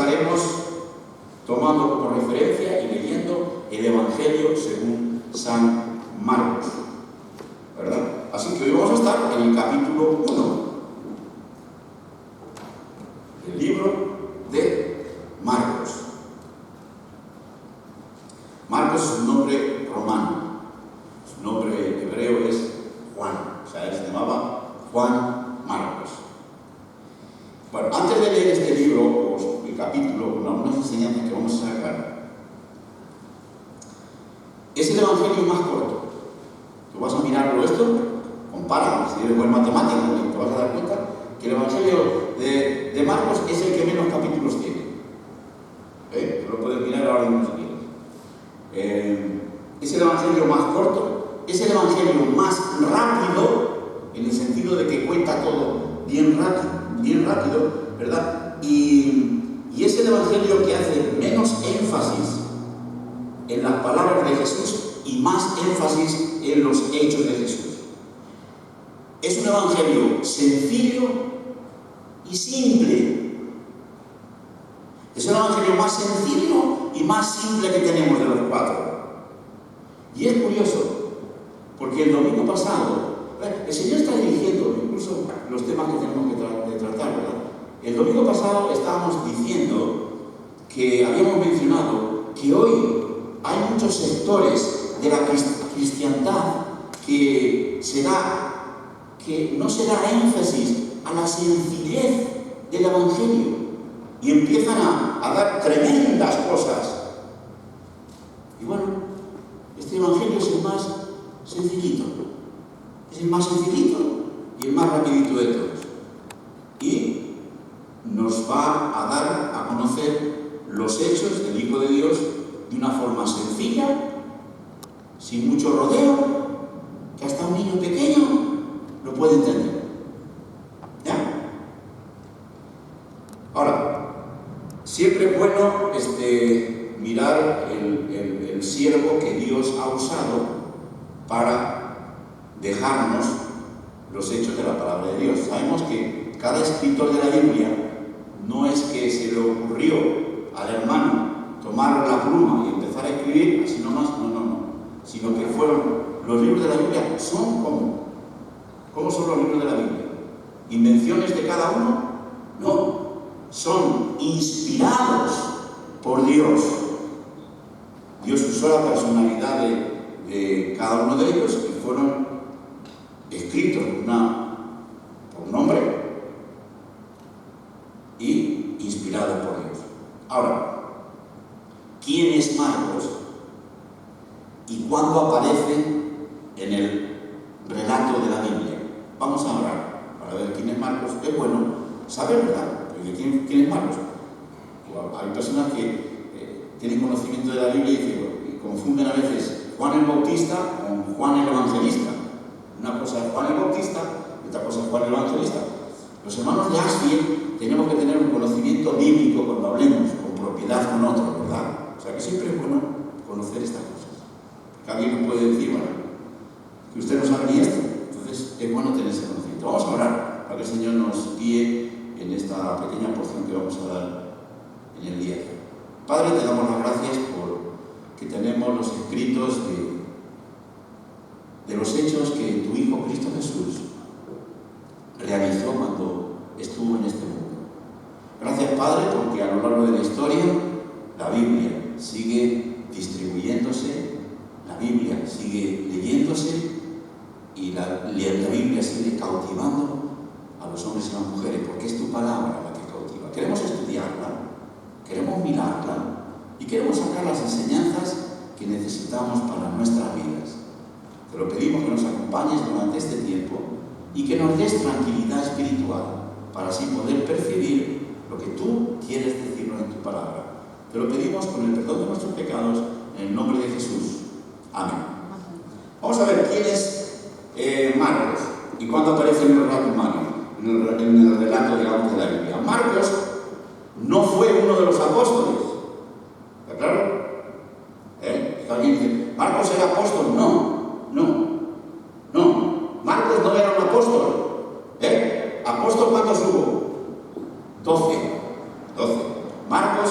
estaremos tomando como referencia y leyendo el Evangelio según San Marcos, ¿verdad? Así que hoy vamos a estar en el capítulo 1 del libro de Marcos. Marcos es un nombre romano, su nombre hebreo es Juan, o sea, él se llamaba Juan Marcos. Bueno, antes de leer este libro, o el capítulo, con algunas enseñanzas que vamos a sacar, es el evangelio más corto. Tú vas a mirarlo esto, compara, si eres buen matemático, te vas a dar cuenta que el evangelio de Marcos es el que menos capítulos tiene. Tú lo puedes mirar ahora mismo si quieres. Es el evangelio más corto, es el evangelio más rápido, en el sentido de que cuenta todo bien rápido, ¿verdad? Y es el evangelio que hace menos énfasis en las palabras de Jesús y más énfasis en los hechos de Jesús. Es un evangelio sencillo y simple. Es el evangelio más sencillo y más simple que tenemos de los cuatro. Y es curioso, porque el domingo pasado, el Señor está dirigiendo incluso los temas que tenemos que tratar, ¿verdad? El domingo pasado estábamos diciendo que habíamos mencionado que hoy hay muchos sectores de la cristiandad que no se da énfasis a la sencillez del Evangelio y empiezan a dar tremendas cosas. Y bueno, este Evangelio es el más sencillito. Es el más sencillito y el más rapidito de todos. Y nos va a dar a conocer los hechos del Hijo de Dios de una forma sencilla, sin mucho rodeo, que hasta un niño pequeño lo puede entender. ¿Ya? Ahora, siempre es bueno mirar el siervo que Dios ha usado para dejarnos los hechos de la palabra de Dios. Sabemos que cada escritor de la Biblia no es que se le ocurrió al hermano tomar la pluma y empezar a escribir así nomás, no, sino que fueron los libros de la Biblia. ¿Son cómo son los libros de la Biblia? ¿Invenciones de cada uno? No, son inspirados por Dios. Dios usó la personalidad de cada uno de ellos y fueron escritos por nombre y inspirados por Dios. Ahora, ¿quién es Marcos y cuándo aparece en el relato de la Biblia? Vamos a orar para ver quién es Marcos. Es bueno saber, ¿verdad? ¿Quién es Marcos? Hay personas que tienen conocimiento de la Biblia y confunden a veces Juan el Bautista con Juan el Evangelista. Una cosa es Juan el Bautista y otra cosa es Juan el Evangelista. Los hermanos de Ashfield tenemos que tener un conocimiento bíblico cuando hablemos con propiedad con otros, ¿verdad? O sea que siempre es bueno conocer estas cosas. Que alguien nos puede decir, bueno, que usted no sabe ni esto. Entonces es bueno tener ese conocimiento. Vamos a orar para que el Señor nos guíe en esta pequeña porción que vamos a dar en el día de hoy. Padre, te damos las gracias por que tenemos los escritos de los hechos que tu Hijo Cristo Jesús realizó cuando estuvo en este mundo. Gracias, Padre, porque a lo largo de la historia la Biblia sigue distribuyéndose, la Biblia sigue leyéndose y la Biblia sigue cautivando a los hombres y a las mujeres, porque es tu palabra la que cautiva. Queremos estudiarla, queremos mirarla y queremos sacar las enseñanzas que necesitamos para nuestras vidas. Te lo pedimos que nos acompañes durante este tiempo y que nos des tranquilidad espiritual para así poder percibir lo que tú quieres decirnos en tu palabra. Te lo pedimos con el perdón de nuestros pecados en el nombre de Jesús. Amén. Vamos a ver quién es Marcos y cuándo aparece en el relato humano, en el relato, digamos, de la Biblia. Marcos no fue uno de los apóstoles. ¿Está claro? Alguien dice, ¿Marcos era apóstol? No. Marcos no era un apóstol. ¿Apóstol cuántos hubo? 12. Marcos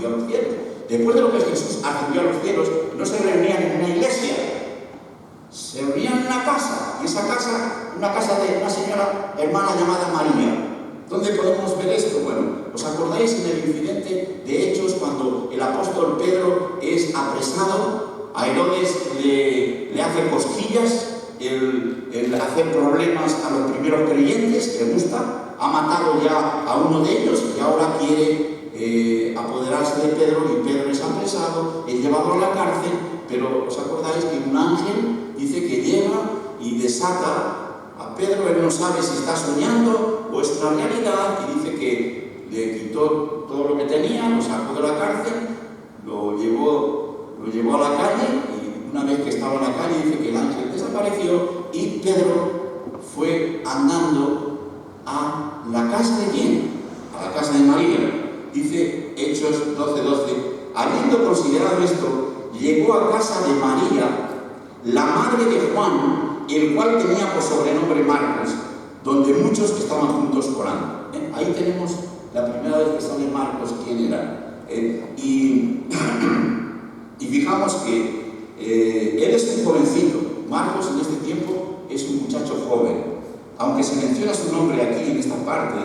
ascendió a los cielos. Después de lo que Jesús ascendió a los cielos, no se reunían en una iglesia, se reunían en una casa, y esa casa, una casa de una señora hermana llamada María. ¿Dónde podemos ver esto? Bueno, ¿os acordáis en el incidente de Hechos cuando el apóstol Pedro es apresado? A Herodes le hace cosquillas, el hacer problemas a los primeros creyentes, le gusta, ha matado ya a uno de ellos y ahora quiere apoderarse de Pedro, y Pedro es apresado, es llevado a la cárcel, pero ¿os acordáis que un ángel dice que lleva y desata a Pedro? Él no sabe si está soñando o es una realidad, y dice que le quitó todo lo que tenía, lo sacó de la cárcel, lo llevó a la calle, y una vez que estaba en la calle dice que el ángel desapareció y Pedro fue andando a la casa de ¿quién? A la casa de María. Dice Hechos 12:12, habiendo considerado esto, llegó a casa de María, la madre de Juan, el cual tenía por sobrenombre Marcos, donde muchos estaban juntos orando. Ahí tenemos la primera vez que sale Marcos, quién era. Y fijamos que él es un jovencito. Marcos en este tiempo es un muchacho joven, aunque se menciona su nombre aquí en esta parte,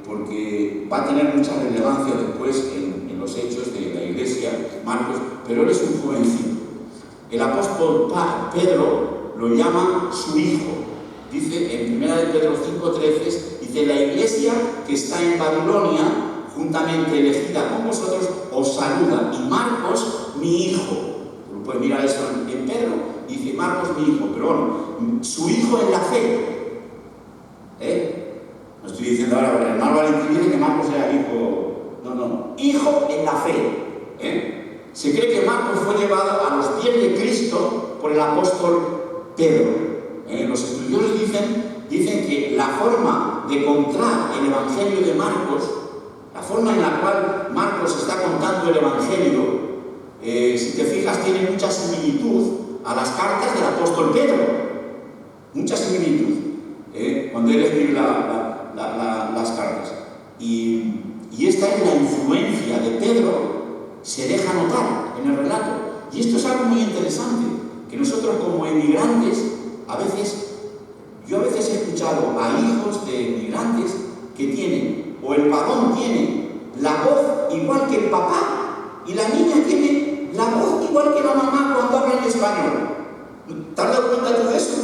porque va a tener mucha relevancia después en los hechos de la iglesia, Marcos, pero él es un jovencito. El apóstol Pedro lo llama su hijo. Dice en 1 de Pedro 5:13, dice, la iglesia que está en Babilonia, juntamente elegida con vosotros, os saluda. Y Marcos, mi hijo. Pues mira eso en Pedro, dice Marcos, mi hijo, pero bueno, su hijo en la fe. No estoy diciendo ahora, el hermano Valentín dice que Marcos era hijo. No, hijo en la fe. Se cree que Marcos fue llevado a los pies de Cristo por el apóstol Pedro. Los estudiosos dicen que la forma de contar el Evangelio de Marcos, la forma en la cual Marcos está contando el Evangelio, si te fijas, tiene mucha similitud a las cartas del apóstol Pedro. Mucha similitud. Cuando él escribe las cartas. Y esta es la influencia de Pedro, se deja notar en el relato. Y esto es algo muy interesante, que nosotros como emigrantes, yo a veces he escuchado a hijos de emigrantes que tienen, o el varón tiene la voz igual que el papá, y la niña tiene la voz igual que la mamá cuando habla en español. ¿Te has dado cuenta tú de eso?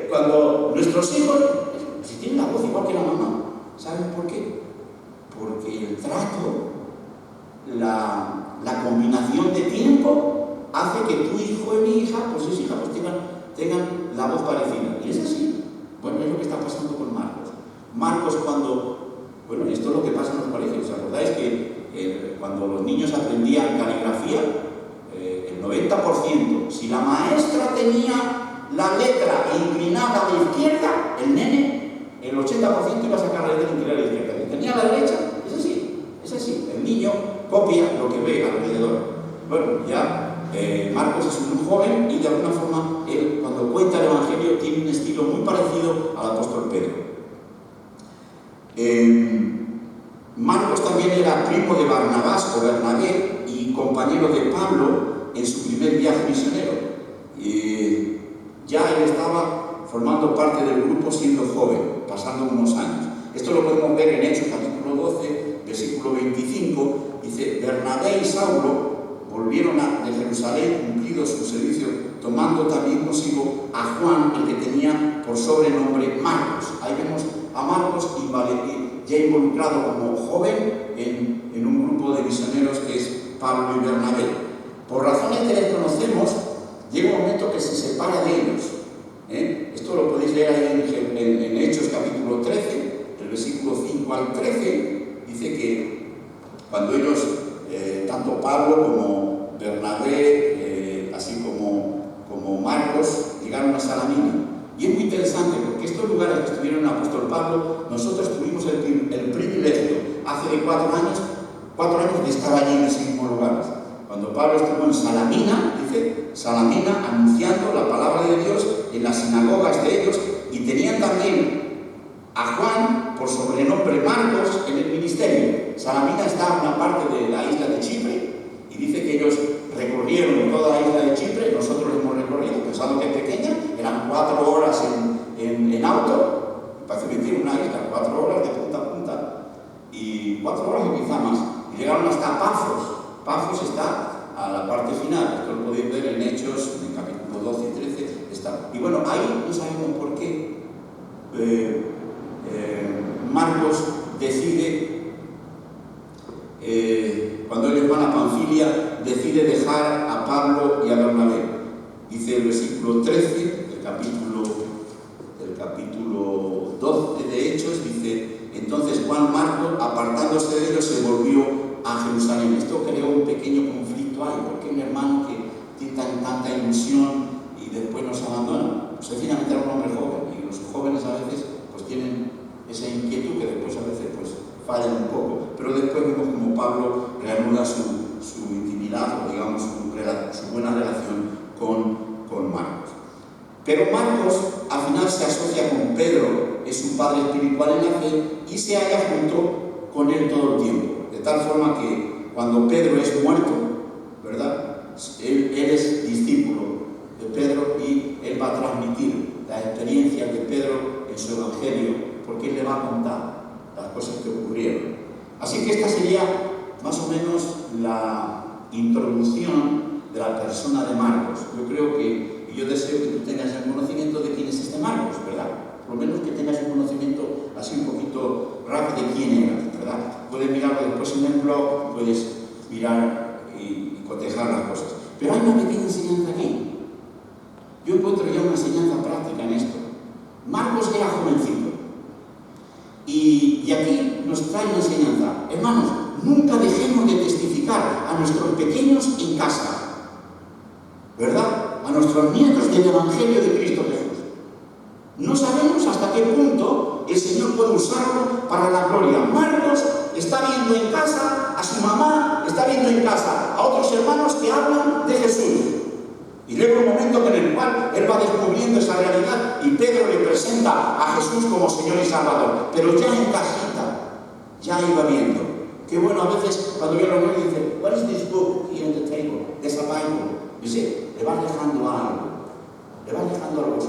Cuando nuestros hijos, si tienen la voz igual que la mamá, ¿saben por qué? Porque el trato, la combinación de tiempo hace que tu hijo y mi hija, pues sus hijas, tengan la voz parecida. Y es así. Bueno, es lo que está pasando con Marcos. Marcos bueno, esto es lo que pasa en los colegios. ¿Os acordáis que cuando los niños aprendían caligrafía, el 90%, si la maestra tenía la letra inclinada a la izquierda, el nene, el 80% iba a sacar la letra inclinada a la izquierda. Si tenía a la derecha, es así. El niño copia lo que ve alrededor. Bueno, ya Marcos es un joven y de alguna forma él, cuando cuenta el Evangelio, tiene un estilo muy parecido al apóstol Pedro. Marcos también era primo de Barnabás o Bernabé y compañero de Pablo en su primer viaje misionero. Ya él estaba formando parte del grupo siendo joven, pasando unos años. Esto lo podemos ver en Hechos capítulo 12, versículo 25. Dice, Bernabé y Saulo volvieron de Jerusalén cumplido su servicio, tomando también consigo a Juan, el que tenía por sobrenombre Marcos. Ahí vemos a Marcos ya involucrado como joven en un grupo de misioneros que es Pablo y Bernabé. Por razones que desconocemos, llega un momento que se separa de ellos. Esto lo podéis leer ahí en Hechos capítulo 13, el versículo 5 al 13, dice que cuando ellos, tanto Pablo como Bernabé, así como Marcos, llegaron a Salamina. Y es muy interesante porque estos lugares que estuvieron en el apóstol Pablo, nosotros tuvimos el privilegio hace de 4 años de estar allí en ese mismo lugar. Cuando Pablo estuvo en Salamina, dice Salamina, anunciando la palabra de Dios en las sinagogas de ellos, y tenían también a Juan por sobrenombre Marcos en el ministerio. Salamina está en una parte de la isla de Chipre y dice que ellos recorrieron toda la isla de Chipre. Nosotros hemos recorrido, pensando que es pequeña, eran 4 horas en auto. Parece mentira, una isla, 4 horas de punta a punta, y 4 horas o quizá más. Y llegaron hasta Pafos. Pafos está a la parte final, esto lo podéis ver en Hechos, en el capítulo 12 y 13 está. Y bueno, ahí no sabemos por qué Marcos decide, cuando ellos van a Panfilia, decide dejar a Pablo y a Bernabé. Dice el versículo 13 del capítulo 12 de Hechos, dice: entonces Juan Marcos, apartándose de ellos, se volvió a Jerusalén. Esto creó un pequeño conflicto ahí, porque un hermano que tiene tanta ilusión y después nos abandona. Pues sencillamente era un hombre joven, y los jóvenes a veces pues tienen esa inquietud que después a veces pues fallan un poco, pero después vemos como Pablo reanuda su intimidad, o digamos su buena relación con Marcos. Pero Marcos al final se asocia con Pedro, es su padre espiritual en la fe, y se halla junto con él todo el tiempo, de tal forma que cuando Pedro es muerto, ¿verdad?, él es discípulo de Pedro, y él va a transmitir la experiencia de Pedro en su evangelio, porque él le va a contar las cosas que ocurrieron. Así que esta sería más o menos la introducción de la persona de Marcos. Yo creo que, y yo deseo que tú tengas el conocimiento de quién es este Marcos, ¿verdad? Por lo menos que tengas un conocimiento así un poquito rápido de quién era, ¿verdad? Puedes mirarlo después en el blog, puedes mirar y cotejar las cosas. Pero hay una pequeña enseñanza aquí. Yo encuentro ya una enseñanza práctica en esto. Marcos era jovencito. Y aquí nos trae una enseñanza. Hermanos, nunca dejemos de testificar a nuestros pequeños en casa, ¿verdad? A nuestros nietos del Evangelio de Cristo Jesús. No sabemos hasta qué punto el Señor puede usarlo para la gloria. Marcos está viendo en casa a su mamá, está viendo en casa a otros hermanos que hablan de Jesús. Y luego un momento en el cual él va descubriendo esa realidad y Pedro le presenta a Jesús como Señor y Salvador. Pero ya en casita, ya iba viendo. Que bueno, a veces cuando yo lo leo dice, what is this book here on the table? There's a Bible. You see, le van dejando algo. Le van dejando algo.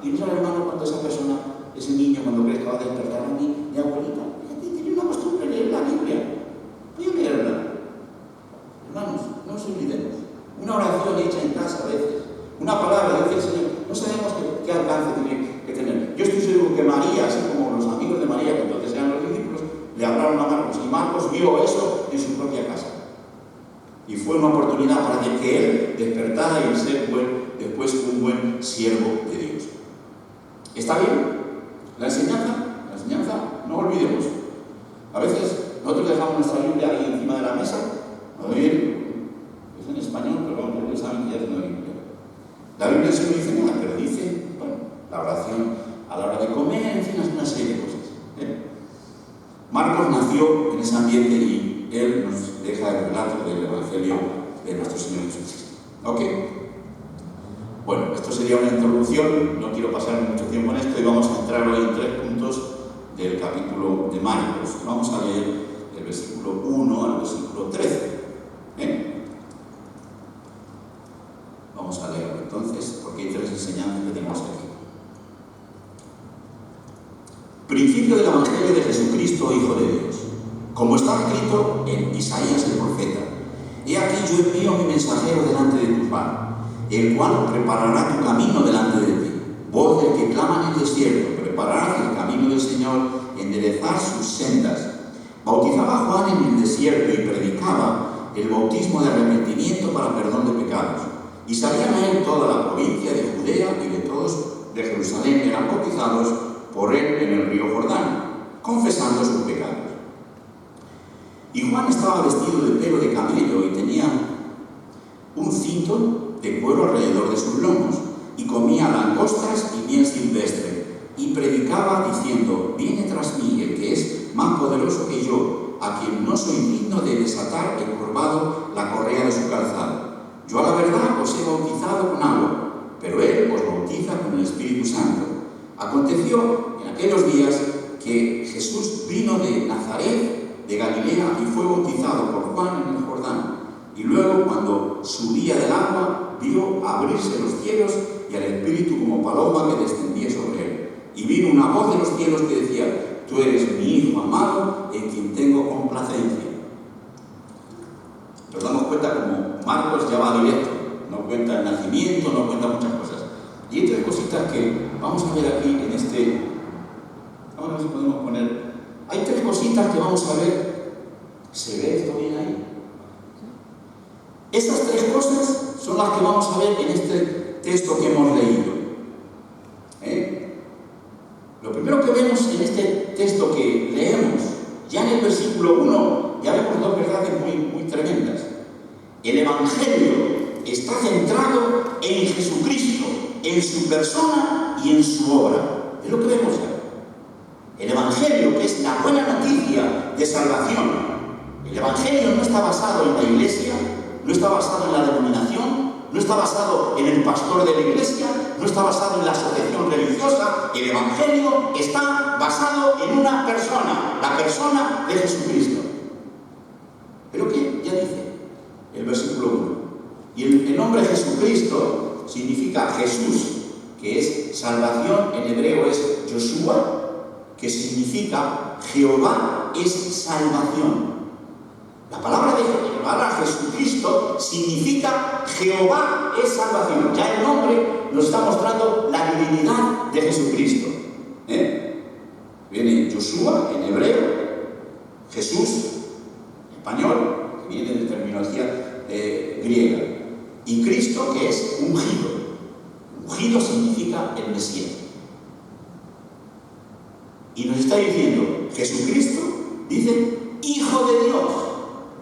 Y no sabe, hermano, cuando esa persona, ese niño, cuando cree que va a despertar a mí, mi abuelita, fíjate, tiene una costumbre de leer la Biblia. Voy a leerla. Hermanos, no nos olvidemos. Una oración hecha en casa a veces, una palabra, dice el Señor, no sabemos qué alcance tiene que tener. Yo estoy seguro que María, así como los amigos de María, que entonces eran los discípulos, le hablaron a Marcos, y Marcos vio eso en su propia casa. Y fue una oportunidad para que él despertara y ser después un buen siervo de Dios. ¿Está bien? La enseñanza, no olvidemos. A veces nosotros dejamos nuestra Biblia ahí encima de la mesa, ¿no bien? Es en español, pero bueno, ellos saben que ya es una Biblia. La Biblia sí no dice nada, pero dice, bueno, la oración a la hora de comer, en fin, una serie de cosas. Marcos nació en ese ambiente y él nos deja el relato del Evangelio de nuestro Señor Jesucristo. ¿Ok? Bueno, esto sería una introducción, no quiero pasar mucho tiempo en esto y vamos a entrar hoy en 3 puntos del capítulo de Marcos. Vamos a leer el versículo 1 al versículo 13. Vamos a leerlo entonces, porque hay 3 enseñanzas que tenemos aquí. Principio del Evangelio de Jesucristo, Hijo de Dios. Como está escrito en Isaías el profeta: He aquí yo envío mi mensajero delante de tu mano, el cual preparará tu camino delante de ti. Voz del que clama en el desierto, preparad el camino del Señor, enderezad sus sendas. Bautizaba Juan en el desierto y predicaba el bautismo de arrepentimiento para perdón de pecados. Y salían a él toda la provincia de Judea y de todos de Jerusalén, eran bautizados por él en el río Jordán, confesando sus pecados. Y Juan estaba vestido de pelo de camello y tenía un cinto de cuero alrededor de sus lomos, y comía langostas y miel silvestre, y predicaba diciendo: Viene tras mí el que es más poderoso que yo, a quien no soy digno de desatar encorvado la correa de su calzado. Yo a la verdad os he bautizado con agua, pero él os bautiza con el Espíritu Santo. Aconteció en aquellos días que Jesús vino de Nazaret de Galilea y fue bautizado por Juan en el Jordán. Y luego, cuando subía del agua, vio abrirse los cielos y al Espíritu como paloma que descendía sobre él. Y vino una voz de los cielos que decía: tú eres mi Hijo amado, en quien tengo complacencia. Nos damos cuenta como Marcos ya va directo, no cuenta el nacimiento, no cuenta muchas cosas. Y hay tres cositas que vamos a ver aquí en este... Vamos a ver si podemos poner... Hay tres cositas que vamos a ver. ¿Se ve esto bien ahí? Estas tres cosas son las que vamos a ver en este texto que hemos leído. Lo primero que vemos en este texto que leemos, ya en el versículo 1, ya vemos dos verdades muy tremendas. El Evangelio está centrado en Jesucristo, en su persona y en su obra. Es lo que vemos ya. El Evangelio, que es la buena noticia de salvación. El Evangelio no está basado en la Iglesia, no está basado en la denominación, no está basado en el pastor de la Iglesia, no está basado en la asociación religiosa. El Evangelio está basado en una persona, la persona de Jesucristo. ¿Pero qué? Ya dice el versículo 1. Y el nombre Jesucristo significa Jesús, que es salvación, en hebreo es Yoshua, que significa Jehová es salvación. La palabra Jesucristo significa Jehová es salvación. Ya el nombre nos está mostrando la divinidad de Jesucristo. Viene Yoshua en hebreo, Jesús en español, que viene de terminología griega, y Cristo, que es ungido. Ungido significa el Mesías. Y nos está diciendo, Jesucristo, dice, Hijo de Dios.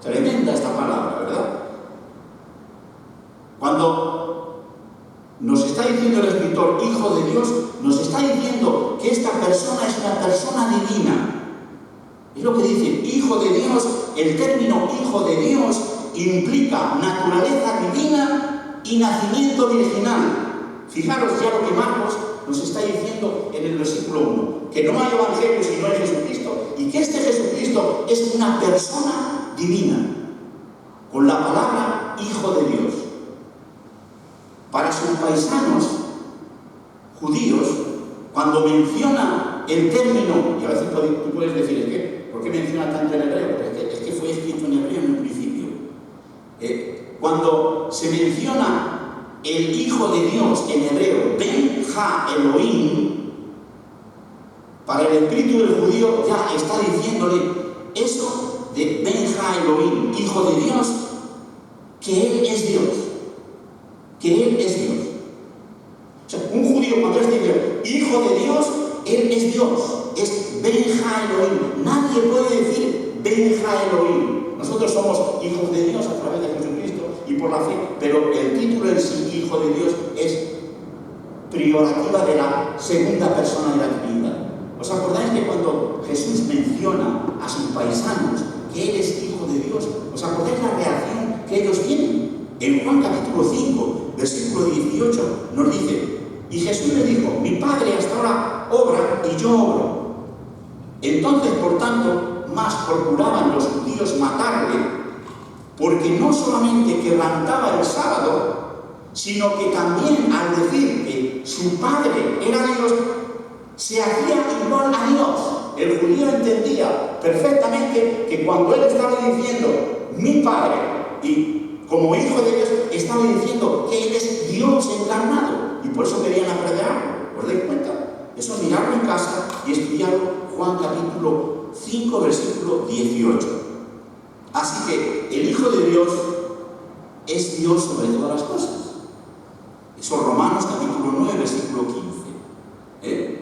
Tremenda esta palabra, ¿verdad? Cuando nos está diciendo el escritor Hijo de Dios, nos está diciendo que esta persona es una persona divina. Es lo que dice Hijo de Dios. El término Hijo de Dios implica naturaleza divina y nacimiento virginal. Fijaros ya lo que Marcos nos está diciendo en el versículo 1, que no hay evangelio si no hay Jesucristo, y que este Jesucristo es una persona divina, con la palabra Hijo de Dios. Para sus paisanos judíos, cuando menciona el término, y a veces tú puedes decir, ¿por qué menciona tanto en hebreo? Es que fue escrito en hebreo en un principio. Cuando se menciona el Hijo de Dios en hebreo, Ben Ha Elohim, para el espíritu del judío ya está diciéndole eso de Ben Ha Elohim, Hijo de Dios, que Él es Dios. Que Él es Dios. O sea, un judío cuando dice Hijo de Dios, Él es Dios. Es Ben Ha Elohim. Nadie puede decir Ben Ha Elohim. Nosotros somos hijos de Dios a través de Jesucristo y por la fe, pero el título en sí, Hijo de Dios, es priorativa de la segunda persona de la Trinidad. ¿Os acordáis que cuando Jesús menciona a sus paisanos que Él es Hijo de Dios, os acordáis la reacción que ellos tienen? En Juan capítulo 5, versículo 18, nos dice, y Jesús le dijo, mi Padre hasta ahora obra y yo obro. Entonces, por tanto, más procuraban los judíos matarle, porque no solamente quebrantaba el sábado, sino que también al decir que su Padre era Dios, se hacía igual a Dios. El judío entendía perfectamente que cuando él estaba diciendo mi Padre y como Hijo de Dios, estaba diciendo que Él es Dios encarnado, y por eso querían apedrearlo. ¿Os dais cuenta? Eso mirarlo en casa y estudiarlo. Juan capítulo 5, versículo 18. Así que el Hijo de Dios es Dios sobre todas las cosas. Eso Romanos capítulo 9, versículo 15.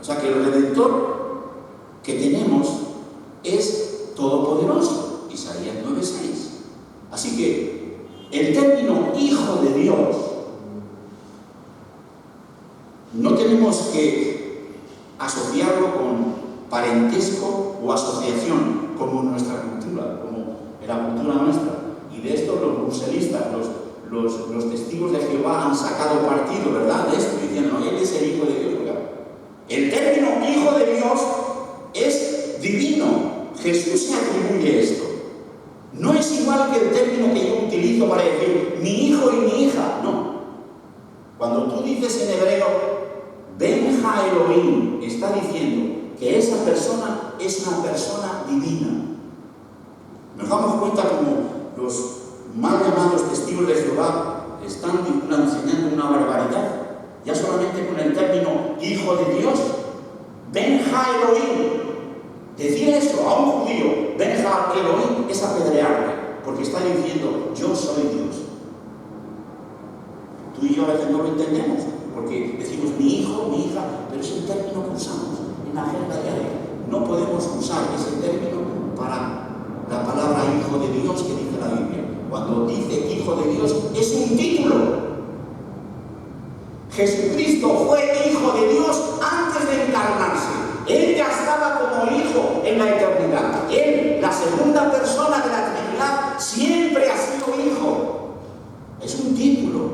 O sea que el Redentor que tenemos es todopoderoso. Isaías 9:6. Así que el término Hijo de Dios no tenemos que asociarlo con parentesco o asociación como en nuestra cultura, como en la cultura nuestra. Y de esto los bruselistas, los testigos de Jehová han sacado partido, ¿verdad? De esto, diciendo, no, Él es el Hijo de Dios. ¿Verdad? El término Hijo de Dios es divino. Jesús se atribuye esto. No es igual que el término que yo utilizo para decir mi hijo y mi hija, no. Cuando tú dices en hebreo, Benja Elohim, está diciendo que esa persona es una persona divina. Nos damos cuenta como los mal llamados testigos de Jehová están enseñando una barbaridad, ya solamente con el término hijo de Dios. Benja Elohim. Decir eso a un judío, Benja Elohim, es apedrearle, porque está diciendo, yo soy Dios. Tú y yo a veces no lo entendemos, porque decimos mi hijo, mi hija, pero es el término que usamos en la jerga diaria. No podemos usar ese término para la palabra hijo de Dios que dice la Biblia. Cuando dice hijo de Dios, es un título. Jesucristo fue hijo de Dios antes de encarnarse. Él ya estaba como hijo en la eternidad. Él, la segunda persona de la Trinidad, siempre ha sido hijo. Es un título,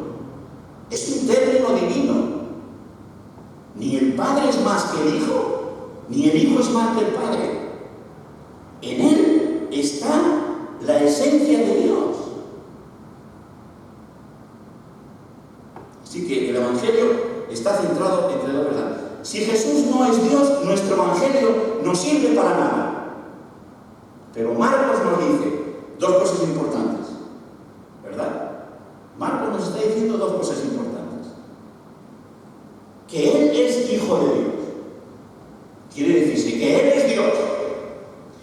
es un término divino. Ni el Padre es más que el Hijo, ni el Hijo es más que el Padre. En Él está la esencia de Dios. Así que el Evangelio está centrado entre dos verdades. Si Jesús no es Dios, nuestro Evangelio no sirve para nada. Pero Marcos nos dice dos cosas importantes, ¿verdad? Marcos nos está diciendo dos cosas importantes. Que Él es Hijo de Dios. Quiere decirse que Él es Dios.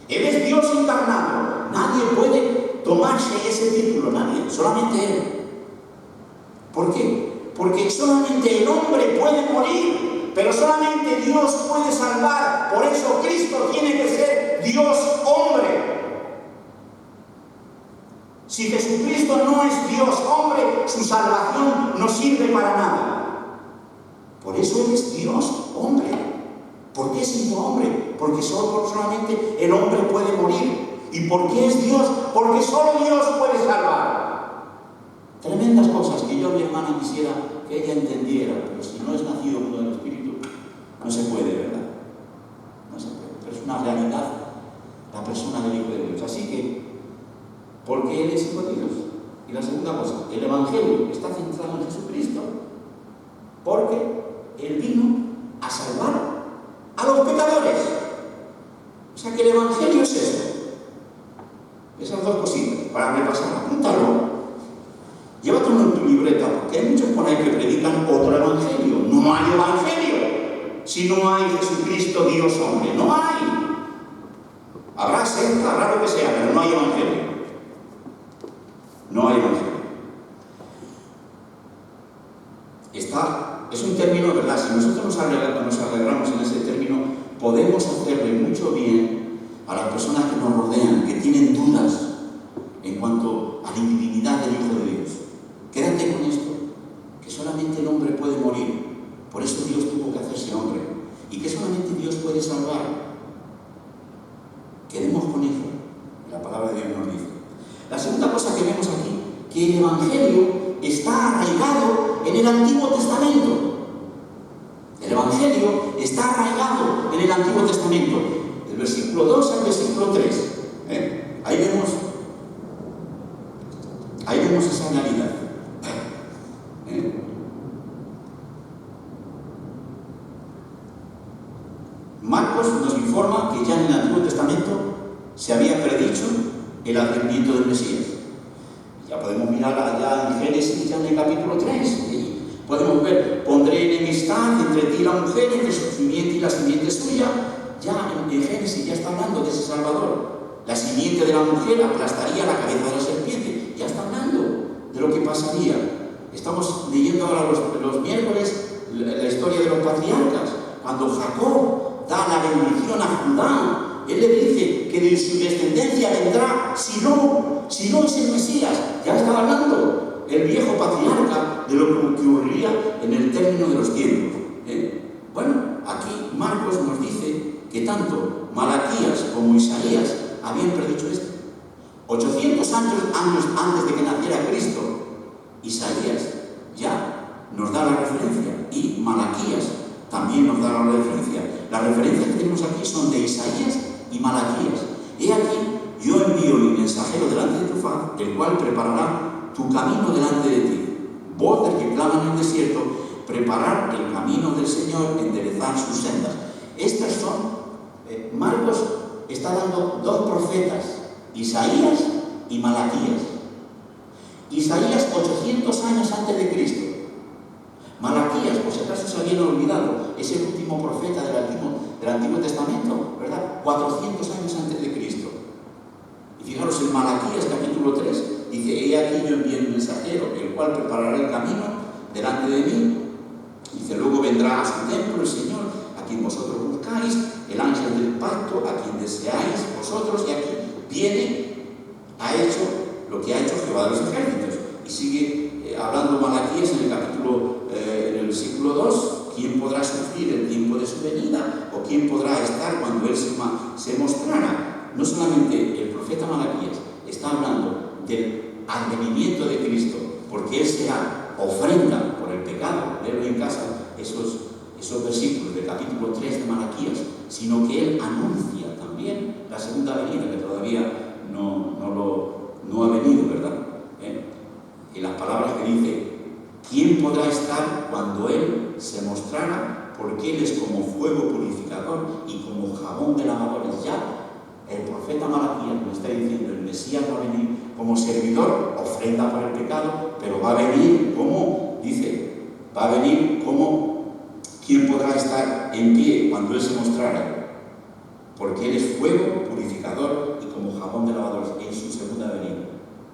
Él es Dios encarnado. Nadie puede tomarse ese título, nadie, solamente Él. ¿Por qué? Porque solamente el hombre puede morir, pero solamente Dios puede salvar. Por eso Cristo tiene que ser Dios hombre. Si Jesucristo no es Dios hombre, su salvación no sirve para nada. Por eso Él es Dios hombre. ¿Por qué siendo hombre? Porque solamente el hombre puede morir. ¿Y por qué es Dios? Porque solo Dios puede salvar. Tremendas cosas que yo, mi hermana, quisiera que ella entendiera, pero si no es nacido uno del Espíritu, no se puede, ¿verdad? No se puede. Pero es una realidad la persona del Hijo de Dios. Así que, ¿por qué Él es Hijo de Dios? Y la segunda cosa, el Evangelio está centrado en Jesucristo, porque Él vino a salvar a los pecadores. O sea que el Evangelio es eso. Esas dos cositas, para repasar, apúntalo. Llévatelo en tu libreta, porque hay muchos por ahí que predican otro evangelio. No hay evangelio si no hay Jesucristo Dios hombre. No hay. Habrá secta, habrá lo que sea, pero no hay evangelio. No hay evangelio. Es un término, ¿verdad? Si nosotros nos alegramos en ese término, podemos hacerle mucho bien a las personas que nos rodean, que tienen dudas en cuanto a la divinidad del Hijo de Dios. Quédate con esto, que solamente el hombre puede morir, por eso Dios tuvo que hacerse hombre, y que solamente Dios puede salvar. Quedemos con eso, la palabra de Dios nos dice. La segunda cosa que vemos aquí, que el Evangelio está arraigado en el Antiguo Testamento. El Evangelio está arraigado en el Antiguo Testamento, del versículo 2 al versículo 3. Ahí vemos esa realidad. Marcos nos informa que ya en el Antiguo Testamento se había predicho el advenimiento del Mesías. Ya podemos mirar allá en Génesis, ya en el capítulo 3. Podemos ver, pondré enemistad entre ti y la mujer, entre su simiente y la simiente suya. Ya en Génesis ya está hablando de ese Salvador. La simiente de la mujer aplastaría la cabeza de la serpiente. Ya está hablando de lo que pasaría. Estamos leyendo ahora los miércoles la historia de los patriarcas. Cuando Jacob da la bendición a Judá, él le dice que de su descendencia vendrá, si no es el Mesías. Ya está hablando el viejo patriarca de lo que ocurriría en el término de los tiempos. Bueno, aquí Marcos nos dice que tanto Malaquías como Isaías habían predicho esto. 800 años antes de que naciera Cristo, Isaías ya nos da la referencia y Malaquías también nos da la referencia. Las referencias que tenemos aquí son de Isaías y Malaquías. He aquí, yo envío mi mensajero delante de tu faz, el cual preparará tu camino delante de ti. Voz del que clama en el desierto, preparar el camino del Señor, enderezar sus sendas. Estas son, Marcos está dando dos profetas, Isaías y Malaquías. Isaías 800 años antes de Cristo. Malaquías, por si acaso se habían olvidado, es el último profeta del Antiguo Testamento, ¿verdad? 400 años antes de Cristo. Y fijaros, en Malaquías capítulo 3 dice: he aquí yo envío un mensajero, el cual preparará el camino delante de mí. Dice: luego vendrá a su templo el Señor, a quien vosotros buscáis, el ángel del pacto, a quien deseáis vosotros, y aquí viene, ha hecho lo que ha hecho Jehová de los ejércitos. Y sigue hablando Malaquías en el capítulo, en el versículo 2, ¿quién podrá sufrir el tiempo de su venida? ¿O quién podrá estar cuando Él se mostrara? No solamente el profeta Malaquías está hablando del advenimiento de Cristo, porque Él será ofrenda por el pecado, léelo en casa, esos versículos del capítulo 3 de Malaquías, sino que Él anuncia también la segunda venida, que todavía no ha venido, ¿verdad? Y las palabras que dice: ¿quién podrá estar cuando Él se mostrara? Porque Él es como fuego purificador y como jabón de lavadores. Ya el profeta Malaquías nos está diciendo: el Mesías va a venir como servidor, ofrenda por el pecado, pero va a venir como, dice, va a venir como, ¿quién podrá estar en pie cuando Él se mostrara? Porque Él es fuego purificador y como jabón de lavadores en su segunda venida,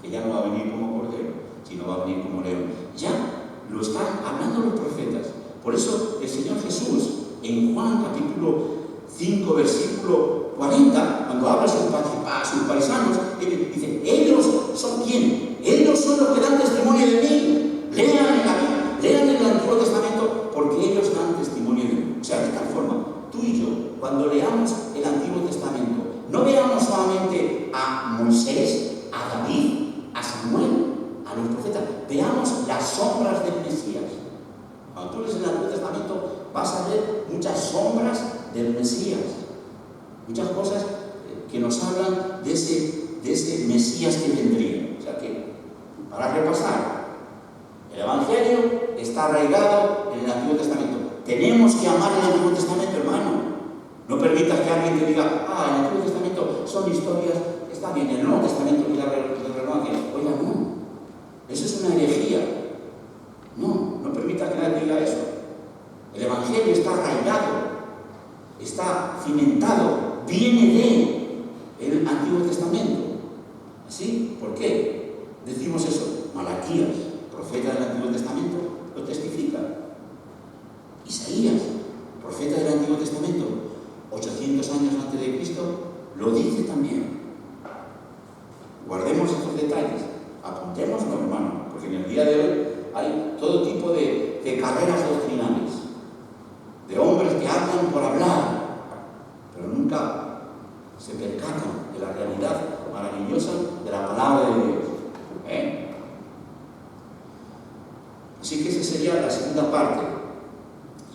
que ya no va a venir como cordero, sino va a venir como león. Ya lo están hablando los profetas. Por eso el Señor Jesús, en Juan capítulo 5, versículo 40, cuando habla a sus paisanos, él dice: ellos son ¿quién? Ellos son los que dan testimonio de mí. Lean en la Biblia, lean en el Antiguo Testamento, porque ellos dan testimonio de mí. O sea, de tal forma, tú y yo, cuando leamos el Antiguo Testamento, no veamos solamente a Moisés, a David, a Samuel, a los profetas, veamos las sombras del Mesías. Cuando tú lees el Antiguo Testamento, vas a ver muchas sombras del Mesías, muchas cosas que nos hablan de ese Mesías que vendría. O sea que, para repasar, el Evangelio está arraigado en el Antiguo Testamento. Tenemos que amar el Antiguo Testamento, hermano. No permitas que alguien te diga: el Antiguo Testamento son historias, está bien, el Nuevo Testamento que la renuncia. Oiga, no. Eso es una herejía. No permitas que nadie diga eso. El Evangelio está arraigado, está cimentado, viene del Antiguo Testamento. ¿Así? ¿Por qué decimos eso? Malaquías, profeta del Antiguo Testamento, lo testifica. Isaías, profeta del Antiguo Testamento, 800 años antes de Cristo, lo dice también. Guardemos estos detalles, apuntémoslo, hermano, porque en el día de hoy hay todo tipo de carreras doctrinales, de hombres que hablan por hablar, pero nunca se percatan de la realidad maravillosa de la palabra de Dios. Así que esa sería la segunda parte.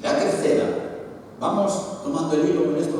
La tercera, vamos tomando el hilo con esto.